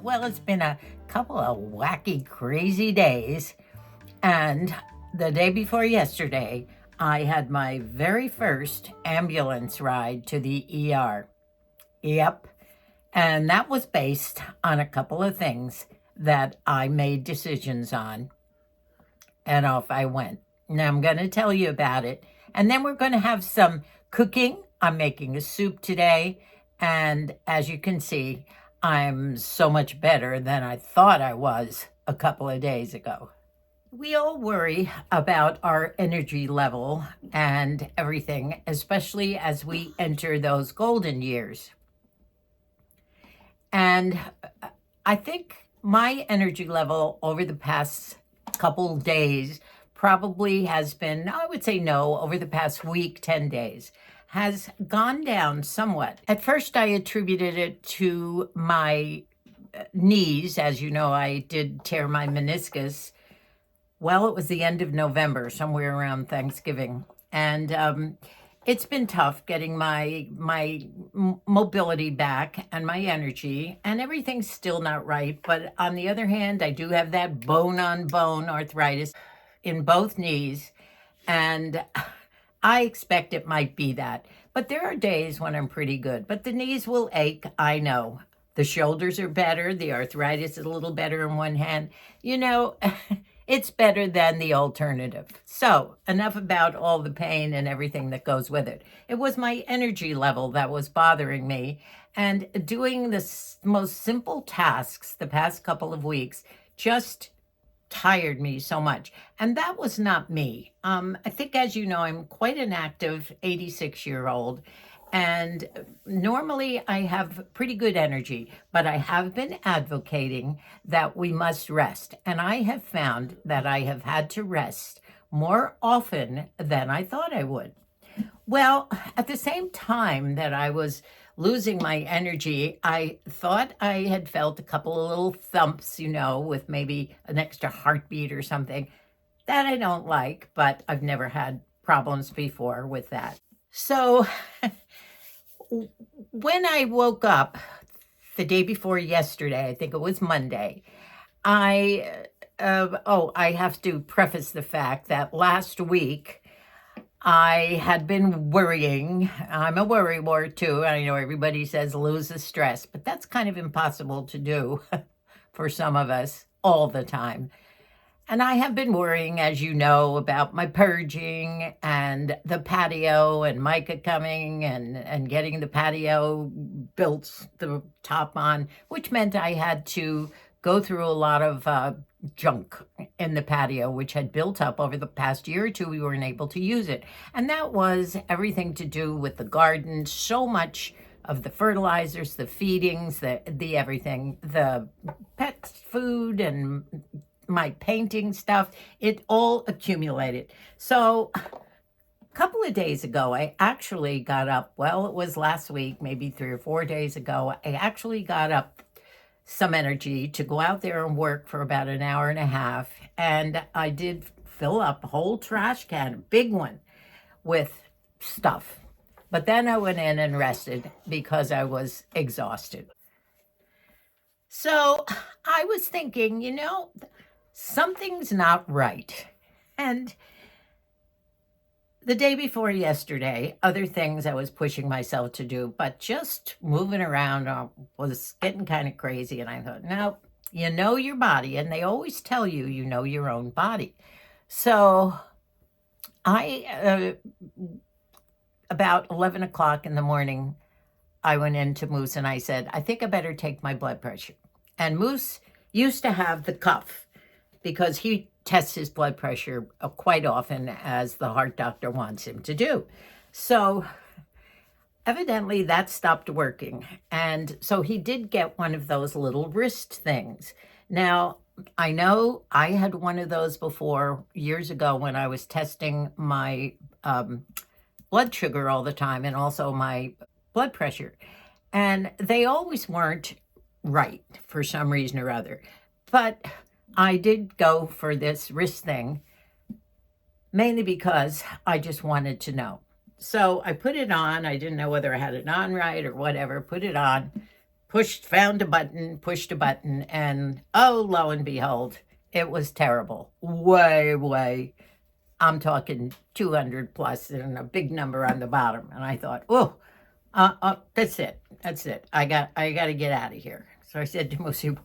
Well, it's been a couple of wacky, crazy days. And the day before yesterday, I had my very first ambulance ride to the ER. Yep. And that was based on a couple of things that I made decisions on. And off I went. Now I'm going to tell you about it. And then we're going to have some cooking. I'm making a soup today. And as you can see, I'm so much better than I thought I was a couple of days ago. We all worry about our energy level and everything, especially as we enter those golden years. And I think my energy level over the past couple days probably has been, I would say no, over the past week, 10 days, has gone down somewhat. At first, I attributed it to my knees. As you know, I did tear my meniscus. Well, it was the end of November, somewhere around Thanksgiving. And it's been tough getting my mobility back and my energy, and everything's still not right. But on the other hand, I do have that bone on bone arthritis in both knees, and I expect it might be that. But there are days when I'm pretty good, but the knees will ache, I know. The shoulders are better, the arthritis is a little better in one hand. It's better than the alternative. So, enough about all the pain and everything that goes with it. It was my energy level that was bothering me. And doing the most simple tasks the past couple of weeks just tired me so much. And that was not me. I think, as you know, I'm quite an active 86-year-old. And normally I have pretty good energy, but I have been advocating that we must rest. And I have found that I have had to rest more often than I thought I would. Well, at the same time that I was losing my energy, I thought I had felt a couple of little thumps, with maybe an extra heartbeat or something. That I don't like, but I've never had problems before with that. So when I woke up the day before yesterday, I think it was Monday, I have to preface the fact that last week I had been worrying. I'm a worrywart too. I know everybody says lose the stress, but that's kind of impossible to do for some of us all the time. And I have been worrying, as you know, about my purging and the patio and Micah coming and getting the patio built, the top on, which meant I had to go through a lot of junk in the patio, which had built up over the past year or two. We weren't able to use it. And that was everything to do with the garden, so much of the fertilizers, the feedings, the everything, the pet food and my painting stuff, it all accumulated. So a couple of days ago, I actually got up. Well, it was last week, maybe 3 or 4 days ago. I actually got up some energy to go out there and work for about an hour and a half. And I did fill up a whole trash can, a big one, with stuff. But then I went in and rested because I was exhausted. So I was thinking, something's not right. And the day before yesterday, other things I was pushing myself to do, but just moving around was getting kind of crazy. And I thought, no, you know your body. And they always tell you, you know your own body. So about 11 o'clock in the morning, I went into Moose and I said, I think I better take my blood pressure. And Moose used to have the cuff because he tests his blood pressure quite often, as the heart doctor wants him to do. So evidently that stopped working. And so he did get one of those little wrist things. Now, I know I had one of those before years ago when I was testing my blood sugar all the time and also my blood pressure. And they always weren't right for some reason or other. But I did go for this wrist thing, mainly because I just wanted to know. So I put it on. I didn't know whether I had it on right or whatever. Put it on. found a button, pushed a button, and oh, lo and behold, it was terrible. Way. I'm talking 200 plus and a big number on the bottom. And I thought, oh, that's it. That's it. I got to get out of here. So I said to Musi,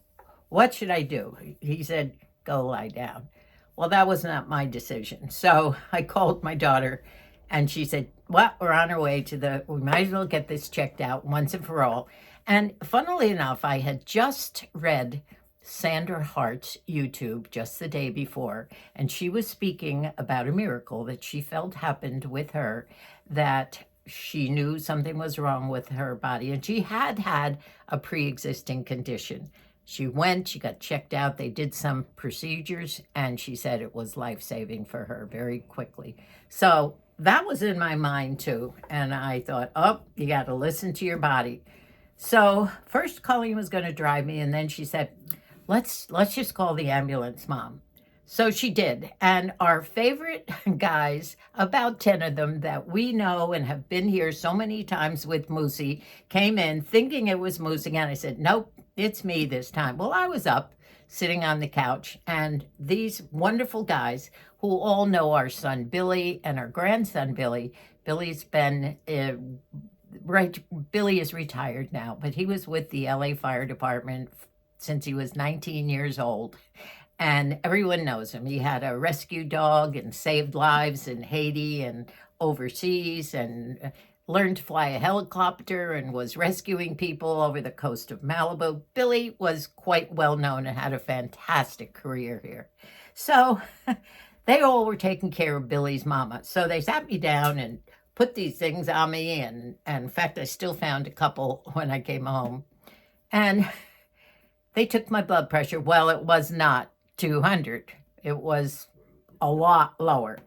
what should I do? He said, go lie down. Well, that was not my decision. So I called my daughter and she said, well, we're on our way we might as well get this checked out once and for all. And funnily enough, I had just read Sandra Hart's YouTube just the day before, and she was speaking about a miracle that she felt happened with her, that she knew something was wrong with her body, and she had a pre-existing condition. She got checked out, they did some procedures, and she said it was life-saving for her very quickly. So that was in my mind too, and I thought, oh, you got to listen to your body. So first Colleen was going to drive me, and then she said, let's just call the ambulance, Mom. So she did. And our favorite guys, about 10 of them that we know and have been here so many times with Moosey, came in thinking it was Moosey. And I said, nope, it's me this time. Well, I was up sitting on the couch, and these wonderful guys who all know our son Billy and our grandson Billy. Billy's been right. Billy is retired now, but he was with the LA Fire Department since he was 19 years old. And everyone knows him. He had a rescue dog and saved lives in Haiti and overseas, and learned to fly a helicopter and was rescuing people over the coast of Malibu. Billy was quite well known and had a fantastic career here. So they all were taking care of Billy's mama. So they sat me down and put these things on me. And in fact, I still found a couple when I came home. And they took my blood pressure. Well, it was not 200. It was a lot lower,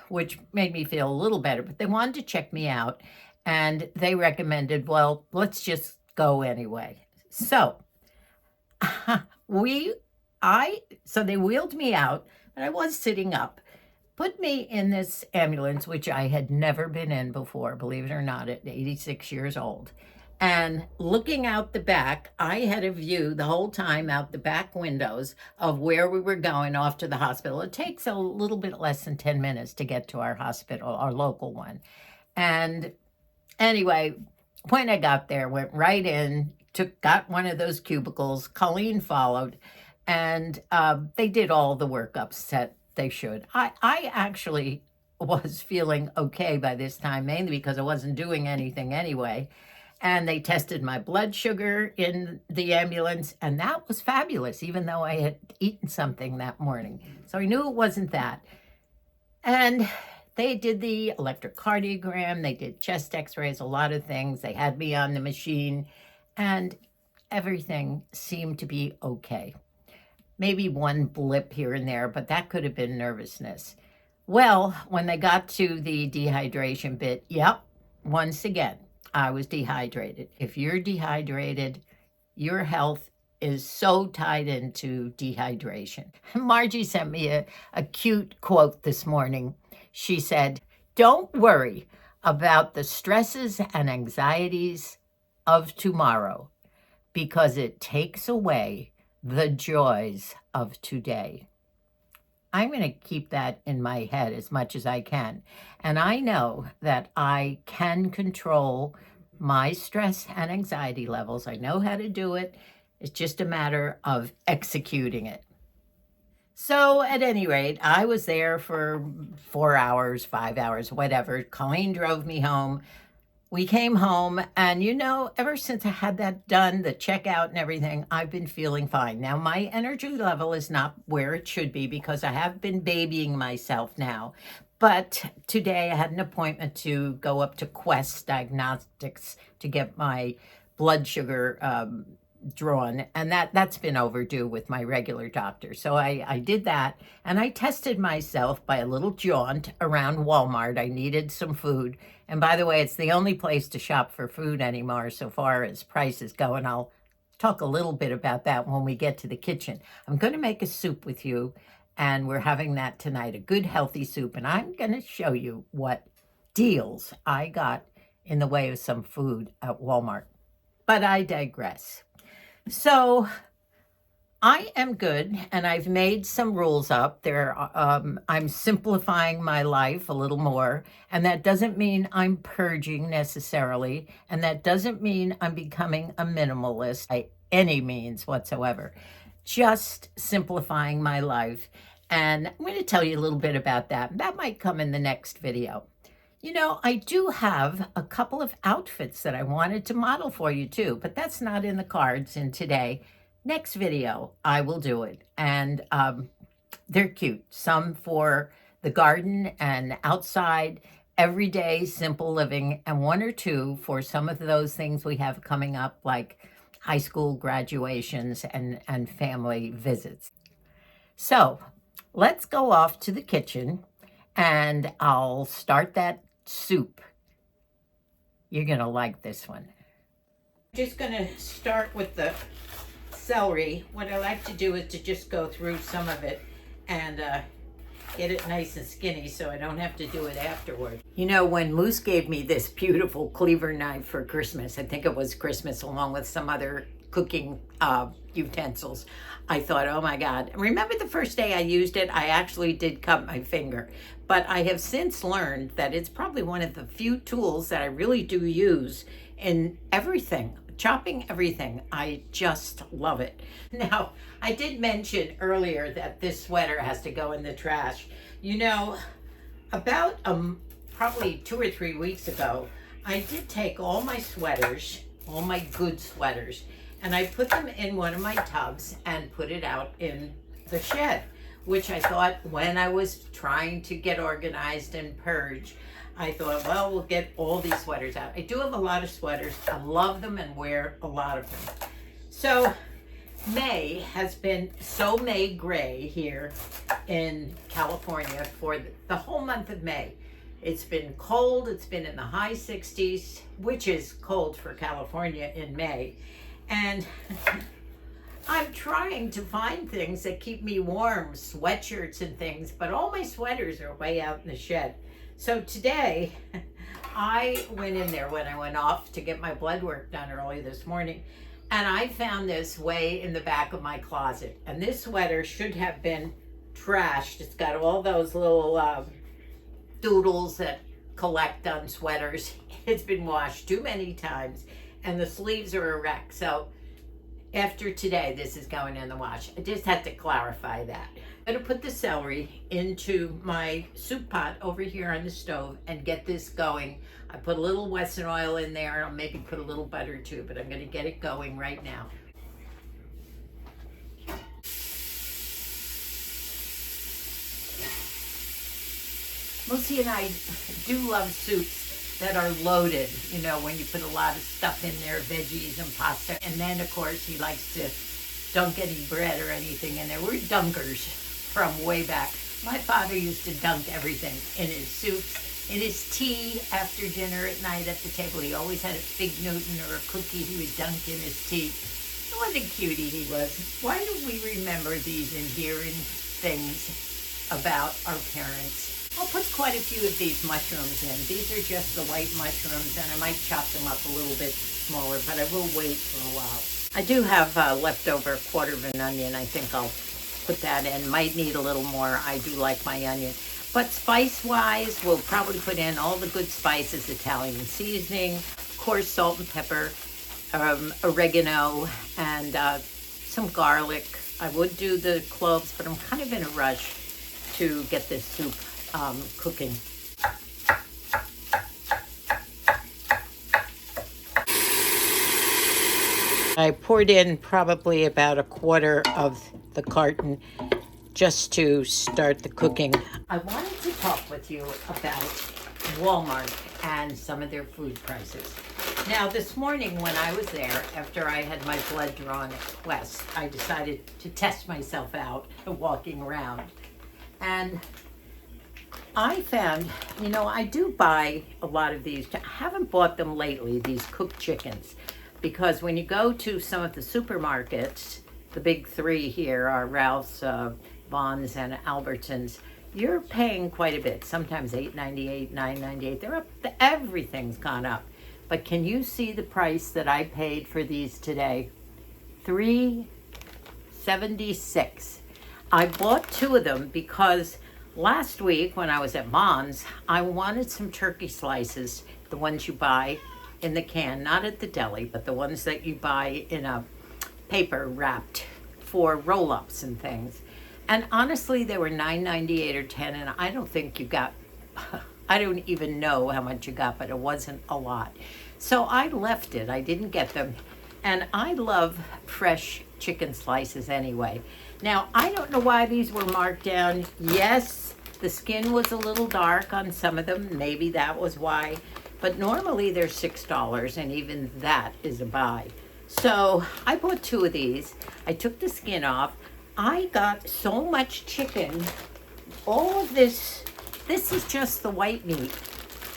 which made me feel a little better. But they wanted to check me out, and they recommended, well, let's just go anyway. So so they wheeled me out, and I was sitting up, put me in this ambulance, which I had never been in before, believe it or not, at 86 years old. And looking out the back, I had a view the whole time out the back windows of where we were going off to the hospital. It takes a little bit less than 10 minutes to get to our hospital, our local one. And anyway, when I got there, went right in, got one of those cubicles. Colleen followed, and they did all the workups that they should. I actually was feeling okay by this time, mainly because I wasn't doing anything anyway. And they tested my blood sugar in the ambulance, and that was fabulous, even though I had eaten something that morning. So I knew it wasn't that. And they did the electrocardiogram, they did chest x-rays, a lot of things. They had me on the machine, and everything seemed to be okay. Maybe one blip here and there, but that could have been nervousness. Well, when they got to the dehydration bit, yep, once again, I was dehydrated. If you're dehydrated, your health is so tied into dehydration. Margie sent me a cute quote this morning. She said, don't worry about the stresses and anxieties of tomorrow, because it takes away the joys of today. I'm going to keep that in my head as much as I can. And I know that I can control my stress and anxiety levels. I know how to do it. It's just a matter of executing it. So at any rate, I was there for 4 hours, 5 hours, whatever. Colleen drove me home. We came home, and ever since I had that done, the checkout and everything, I've been feeling fine. Now, my energy level is not where it should be because I have been babying myself now. But today I had an appointment to go up to Quest Diagnostics to get my blood sugar drawn, and that's been overdue with my regular doctor. So I did that, and I tested myself by a little jaunt around Walmart. I needed some food. And by the way, it's the only place to shop for food anymore so far as prices go, and I'll talk a little bit about that when we get to the kitchen. I'm going to make a soup with you, and we're having that tonight, a good healthy soup, and I'm going to show you what deals I got in the way of some food at Walmart. But I digress. So I am good, and I've made some rules up there. I'm simplifying my life a little more, and that doesn't mean I'm purging necessarily, and that doesn't mean I'm becoming a minimalist by any means whatsoever. Just simplifying my life, and I'm going to tell you a little bit about that. That might come in the next video. You know, I do have a couple of outfits that I wanted to model for you too, but that's not in the cards in today. Next video, I will do it. And they're cute. Some for the garden and outside, everyday, simple living, and one or two for some of those things we have coming up, like high school graduations and family visits. So let's go off to the kitchen and I'll start that soup. You're going to like this one. I'm just going to start with the celery. What I like to do is to just go through some of it and get it nice and skinny so I don't have to do it afterward. You know, when Moose gave me this beautiful cleaver knife for Christmas, I think it was Christmas, along with some other cooking utensils, I thought, oh my God. Remember the first day I used it, I actually did cut my finger. But I have since learned that it's probably one of the few tools that I really do use in everything. Chopping everything. I just love it. Now, I did mention earlier that this sweater has to go in the trash. You know, about probably 2 or 3 weeks ago, I did take all my sweaters, all my good sweaters, and I put them in one of my tubs and put it out in the shed, which I thought, when I was trying to get organized and purge, I thought, well, we'll get all these sweaters out. I do have a lot of sweaters. I love them and wear a lot of them. So May has been so May gray here in California for the whole month of May. It's been cold. It's been in the high 60s, which is cold for California in May. And I'm trying to find things that keep me warm, sweatshirts and things, but all my sweaters are way out in the shed. So today, I went in there when I went off to get my blood work done early this morning, and I found this way in the back of my closet. And this sweater should have been trashed. It's got all those little doodles that collect on sweaters. It's been washed too many times, and the sleeves are a wreck. So after today, this is going in the wash. I just had to clarify that. I'm going to put the celery into my soup pot over here on the stove and get this going. I put a little Wesson oil in there, and I'll maybe put a little butter too, but I'm going to get it going right now. Lucy and I do love soups that are loaded, you know, when you put a lot of stuff in there, veggies and pasta. And then, of course, he likes to dunk any bread or anything in there. We're dunkers from way back. My father used to dunk everything in his soups, in his tea after dinner at night at the table. He always had a fig Newton or a cookie he would dunk in his tea. What a cutie he was. Why don't we remember these endearing things about our parents? I'll put quite a few of these mushrooms in. These are just the white mushrooms, and I might chop them up a little bit smaller, but I will wait for a while. I do have leftover 1/4 of an onion. I think I'll put that in. Might need a little more. I do like my onion. But spice-wise, we'll probably put in all the good spices, Italian seasoning, of course, salt and pepper, oregano, and some garlic. I would do the cloves, but I'm kind of in a rush to get this soup cooking. I poured in probably about 1/4 of the carton just to start the cooking. I wanted to talk with you about Walmart and some of their food prices. Now, this morning when I was there, after I had my blood drawn at Quest, I decided to test myself out walking around. And I found, you know, I do buy a lot of these. I haven't bought them lately, these cooked chickens, because when you go to some of the supermarkets, the big three here are Ralph's, Vons, and Albertsons, you're paying quite a bit, sometimes $8.98, $9.98. They're up, everything's gone up. but can you see the price that I paid for these today? $3.76. I bought 2 of them because last week when I was at Mom's, I wanted some turkey slices, the ones you buy in the can, not at the deli, but the ones that you buy in a paper wrapped for roll-ups and things. And honestly, they were $9.98 or $10, and I don't think you got, I don't even know how much you got, but it wasn't a lot. So I left it. I didn't get them. And I love fresh chicken slices anyway. Now, I don't know why these were marked down. Yes, the skin was a little dark on some of them. Maybe that was why. But normally they're $6, and even that is a buy. So I bought 2 of these. I took the skin off. I got so much chicken. All of this is just the white meat,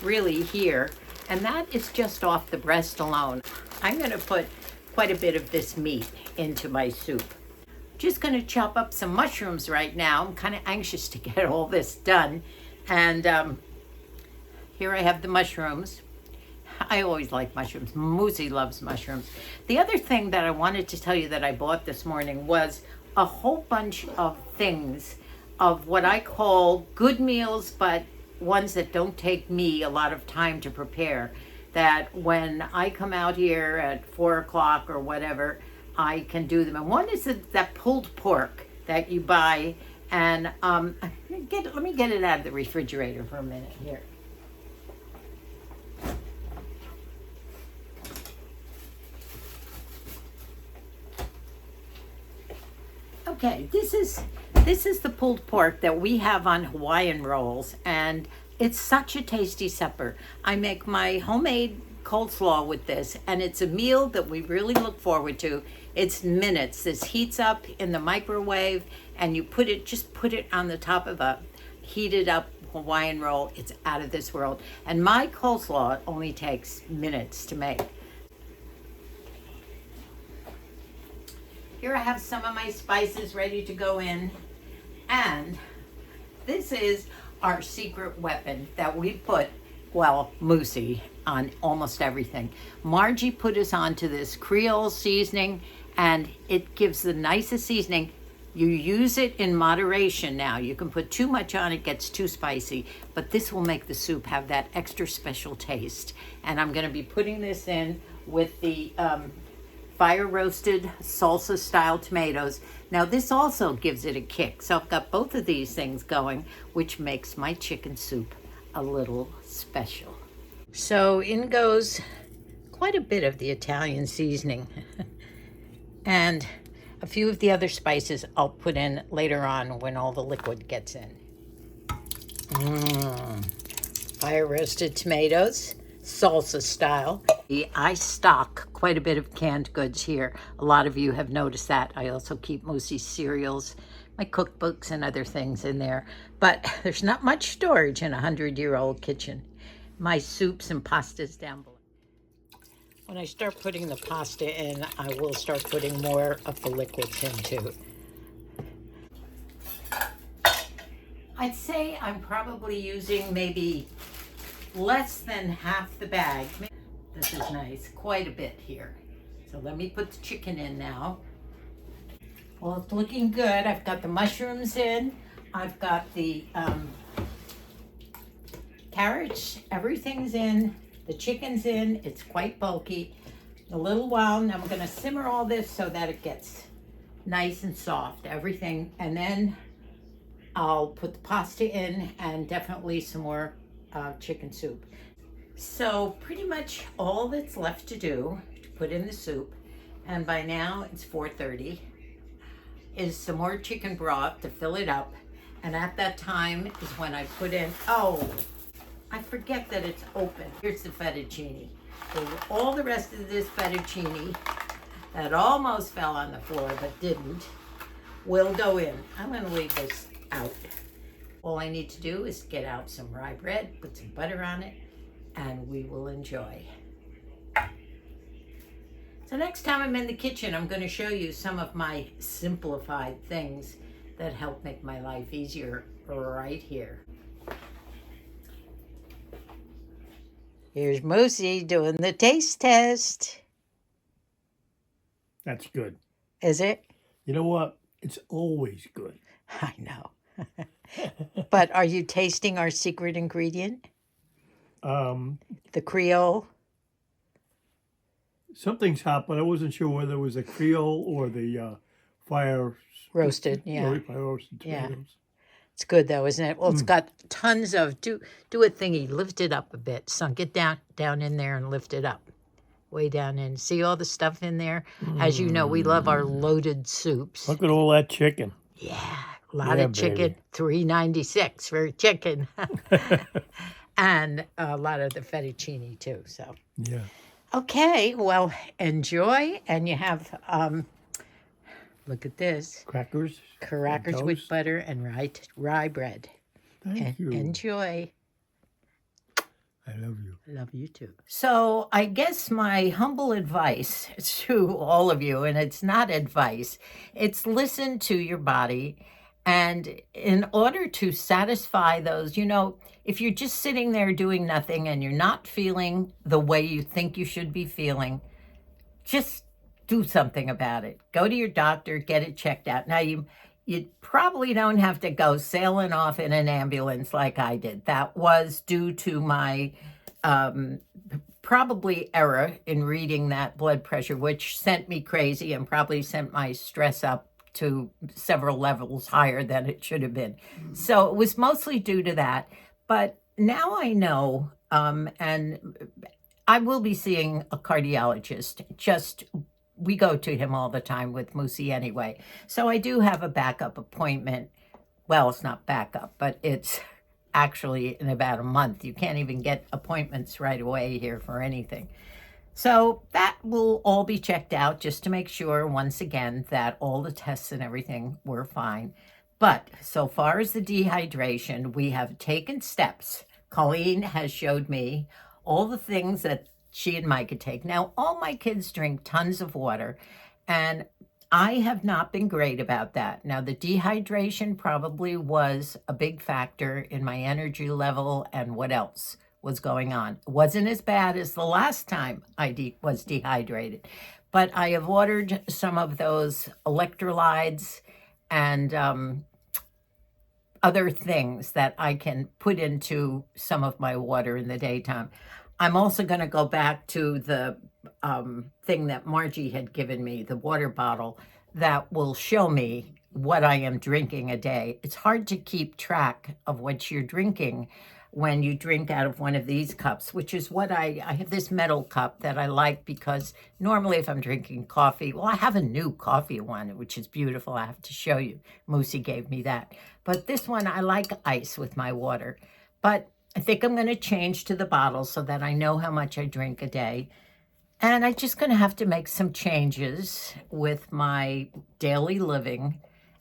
really, here. And that is just off the breast alone. I'm gonna put quite a bit of this meat into my soup. Just gonna chop up some mushrooms right now. I'm kind of anxious to get all this done. And here I have the mushrooms. I always like mushrooms. Moosey loves mushrooms. The other thing that I wanted to tell you that I bought this morning was a whole bunch of things of what I call good meals, but ones that don't take me a lot of time to prepare. That when I come out here at 4 o'clock or whatever, I can do them. And one is that pulled pork that you buy. And let me get it out of the refrigerator for a minute here. Okay, this is the pulled pork that we have on Hawaiian rolls, and it's such a tasty supper. I make my homemade coleslaw with this, and it's a meal that we really look forward to. It's minutes. This heats up in the microwave, and you just put it on the top of a heated up Hawaiian roll. It's out of this world. And my coleslaw only takes minutes to make. Here I have some of my spices ready to go in. And this is our secret weapon that we put, well, Moosey, on almost everything. Margie put us onto this Creole seasoning, and it gives the nicest seasoning. You use it in moderation now. You can put too much on, it gets too spicy, but this will make the soup have that extra special taste. And I'm gonna be putting this in with the fire roasted salsa style tomatoes. Now this also gives it a kick. So I've got both of these things going, which makes my chicken soup a little special. So in goes quite a bit of the Italian seasoning. And a few of the other spices I'll put in later on when all the liquid gets in. Fire roasted tomatoes, salsa style. I stock quite a bit of canned goods here. A lot of you have noticed that. I also keep Moosey's cereals, my cookbooks, and other things in there. But there's not much storage in a 100-year-old kitchen. My soups and pastas down below. When I start putting the pasta in, I will start putting more of the liquids in too. I'd say I'm probably using maybe less than half the bag. This is nice, quite a bit here. So let me put the chicken in now. Well, it's looking good. I've got the mushrooms in. I've got the carrots, everything's in. The chicken's in. It's quite bulky. A little while, now I'm gonna simmer all this so that it gets nice and soft, everything. And then I'll put the pasta in and definitely some more chicken soup. So pretty much all that's left to do to put in the soup, and by now it's 4:30, is some more chicken broth to fill it up. And at that time is when I put in, oh, I forget that it's open. Here's the fettuccine. So all the rest of this fettuccine that almost fell on the floor but didn't will go in. I'm gonna leave this out. All I need to do is get out some rye bread, put some butter on it, and we will enjoy. So next time I'm in the kitchen, I'm going to show you some of my simplified things that help make my life easier right here. Here's Moosey doing the taste test. That's good. Is it? You know what? It's always good. I know. But are you tasting our secret ingredient? The Creole? Something's hot, but I wasn't sure whether it was the Creole or the fire Roasted, yeah. Fire roasted Yeah. tomatoes. It's good though, isn't it? Well, it's got tons of do a thingy, lift it up a bit, son. Get down in there and lift it up, way down in. See all the stuff in there. As you know, we love our loaded soups. Look at all that chicken. Yeah, a lot of chicken. $3.96 for chicken, and a lot of the fettuccine too. So Yeah. okay, well, enjoy, and you have look at this. Crackers with toast. butter and rye bread. Thank you. Enjoy. I love you. I love you too. So I guess my humble advice to all of you, and it's not advice, it's listen to your body. And in order to satisfy those, if you're just sitting there doing nothing and you're not feeling the way you think you should be feeling, just do something about it. Go to your doctor, get it checked out. Now, you probably don't have to go sailing off in an ambulance like I did. That was due to my probably error in reading that blood pressure, which sent me crazy and probably sent my stress up to several levels higher than it should have been. So it was mostly due to that. But now I know, and I will be seeing a cardiologist. We go to him all the time with Moosey anyway. So I do have a backup appointment. Well, it's not backup, but it's actually in about a month. You can't even get appointments right away here for anything. So that will all be checked out just to make sure, once again, that all the tests and everything were fine. But so far as the dehydration, we have taken steps. Colleen has showed me all the things that she and Mike could take. Now, all my kids drink tons of water, and I have not been great about that. Now, the dehydration probably was a big factor in my energy level and what else was going on. It wasn't as bad as the last time I was dehydrated, but I have ordered some of those electrolytes and other things that I can put into some of my water in the daytime. I'm also going to go back to the thing that Margie had given me, the water bottle that will show me what I am drinking a day. It's hard to keep track of what you're drinking when you drink out of one of these cups, which is what I have this metal cup that I like because normally if I'm drinking coffee, well, I have a new coffee one, which is beautiful. I have to show you. Moosey gave me that. But this one, I like ice with my water. But I think I'm going to change to the bottle so that I know how much I drink a day. And I'm just going to have to make some changes with my daily living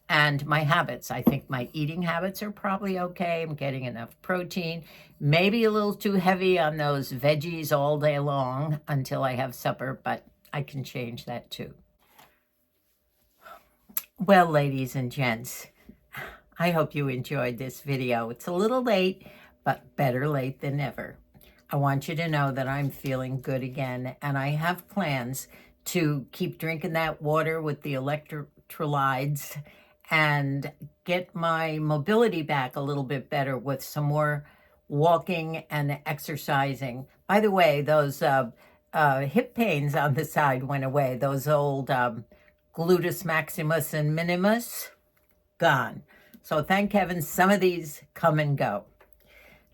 and my habits. I think my eating habits are probably okay. I'm getting enough protein, maybe a little too heavy on those veggies all day long until I have supper, but I can change that too. Well, ladies and gents, I hope you enjoyed this video. It's a little late, but better late than never. I want you to know that I'm feeling good again, and I have plans to keep drinking that water with the electrolytes and get my mobility back a little bit better with some more walking and exercising. By the way, those hip pains on the side went away. Those old gluteus maximus and minimus, gone. So thank heaven some of these come and go.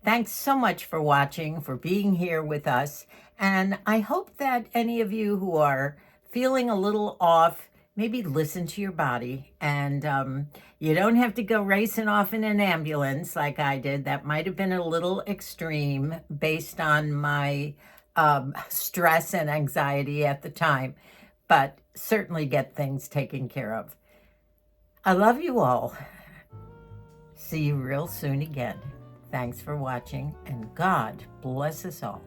Thanks so much for watching, for being here with us. And I hope that any of you who are feeling a little off, maybe listen to your body. And you don't have to go racing off in an ambulance like I did. That might have been a little extreme based on my stress and anxiety at the time. But certainly get things taken care of. I love you all. See you real soon again. Thanks for watching, and God bless us all.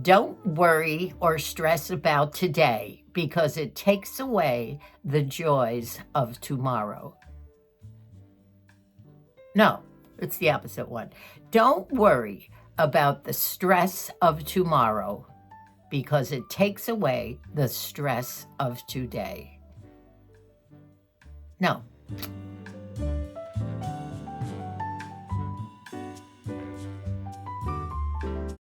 Don't worry or stress about today because it takes away the joys of tomorrow. No, it's the opposite one. Don't worry about the stress of tomorrow because it takes away the stress of today. No,